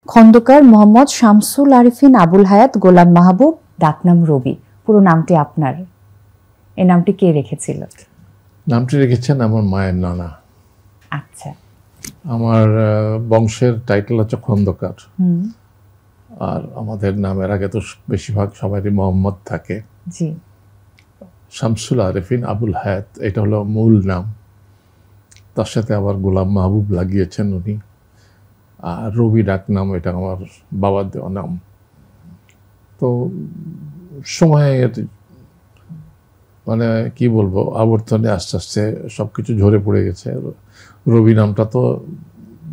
খন্দকার মোহাম্মদ শামসুল আরিফিন আবুল হায়াত গোলাম মাহবুব, ডাকনাম রবি। পুরো নামটি আপনার, এই নামটি কে রেখেছিল? নামটি রেখেছেন আমার মায়ের নানা। আচ্ছা। আমার বংশের টাইটেল হচ্ছে খন্দকার, আর আমাদের নামের আগে তো বেশিরভাগ সবারই মোহাম্মদ থাকে। জি। শামসুল আরিফিন আবুল হায়াত এটা হলো মূল নাম, তার সাথে আবার গোলাম মাহবুব লাগিয়েছেন উনি। আর রবি ডাকনাম এটা আমার বাবার দেওয়া নাম। তো সময়ের মানে কি বলবো, আবর্তনে আস্তে আস্তে সবকিছু ঝরে পড়ে গেছে। রবি নামটা তো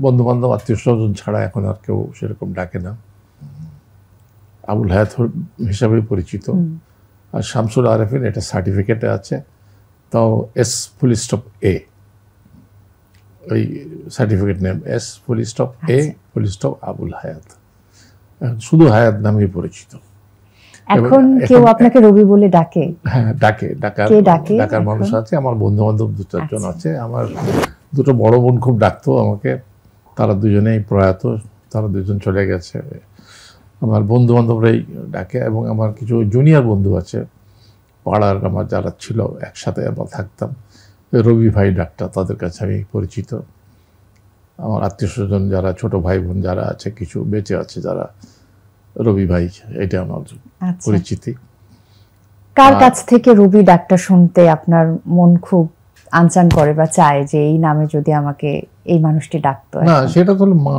বন্ধু বান্ধব আত্মীয় স্বজন ছাড়া এখন আর কেউ সেরকম ডাকে না, আবুল হায়াত হিসাবে পরিচিত। আর শামসুল আরিফিন এটা সার্টিফিকেটে আছে, তাও এস ফুল স্টপ এ, ওই certificate name S full stop A full stop Abul Hayat, শুধু হায়াত নামেই পরিচিত। এখন কেউ আপনাকে রবি বলে ডাকে? হ্যাঁ, ডাকে। ডাকার মানুষ আছে, আমার বন্ধু বান্ধব দু চারজন আছে। আমার দুটো বড় বোন খুব ডাকতো আমাকে, তারা দুজনেই প্রয়াত, তারা দুজন চলে গেছে। আমার বন্ধু বান্ধবরাই ডাকে, এবং আমার কিছু জুনিয়র বন্ধু আছে পাড়ার, আমার যারা ছিল একসাথে আমরা থাকতাম, রবি ভাই ডাকটা, তাদের কাছে আমি পরিচিত। আমার আত্মীয় স্বজন যারা, ছোট ভাই বোন যারা আছে, কিছু বেঁচে আছে যারা, রবি ভাই, এটা আমার পরিচিতি। কার কাছ থেকে রবি ডাকটা শুনতে আপনার মন খুব আনচান করে বা চায় যে এই নামে যদি আমাকে এই মানুষটি ডাকতো? না, সেটা তো মা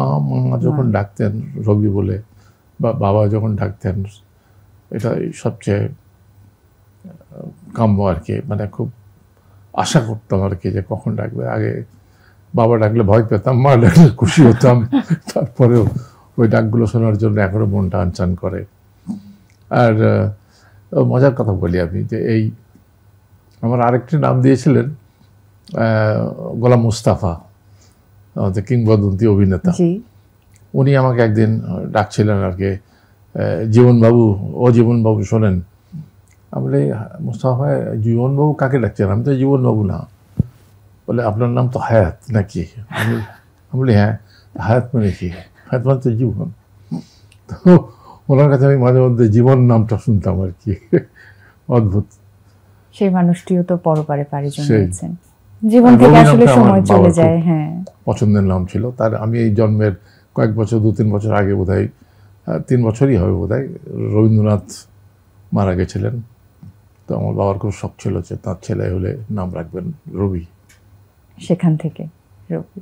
যখন ডাকতেন রবি বলে, বা বাবা যখন ডাকতেন, এটা সবচেয়ে কাম্য আর কি। মানে খুব আশা করতাম আর কি যে কখন ডাকবে। আগে বাবা ডাকলে ভয় পেতাম, মা ডাকলে খুশি হতাম। তারপরেও ওই ডাকগুলো শোনার জন্য এখনো মনটা আনচান করে। আর মজার কথা বলি আমি, যে এই আমার আরেকটি নাম দিয়েছিলেন গোলাম মুস্তাফা, আমাদের কিংবদন্তি অভিনেতা। উনি আমাকে একদিন ডাকছিলেন আর কি, জীবনবাবু, ও জীবনবাবু শোনেন। আমি বলি, মুস্তাফা জীবনবাবু কাকে ডাকছেন? আমি তো জীবনবাবু না। বলে, আপনার নাম তো হায়াত নাকি? আমি বলি, হ্যাঁ। হায়াত মানে কি? হায়াত মানে তো জীবন। তো ওনার কাছে আমি মাঝে মধ্যে জীবন নামটা শুনতাম আর কি। অদ্ভুত। সেই মানুষটিও তো পরপারে পাড়ি জমিয়েছেন, জীবন থেকে আসলে সময় চলে যায়। হ্যাঁ, পছন্দের নাম ছিল তার। আমি এই জন্মের কয়েক বছর, 2-3 বছর আগে বোধহয়, 3 বছরই হবে বোধহয়, রবীন্দ্রনাথ মারা গেছিলেন। তো আমার বাবার খুব শখ ছিল যে তার ছেলে হলে নাম রাখবেন রবি। সেখান থেকে রবি।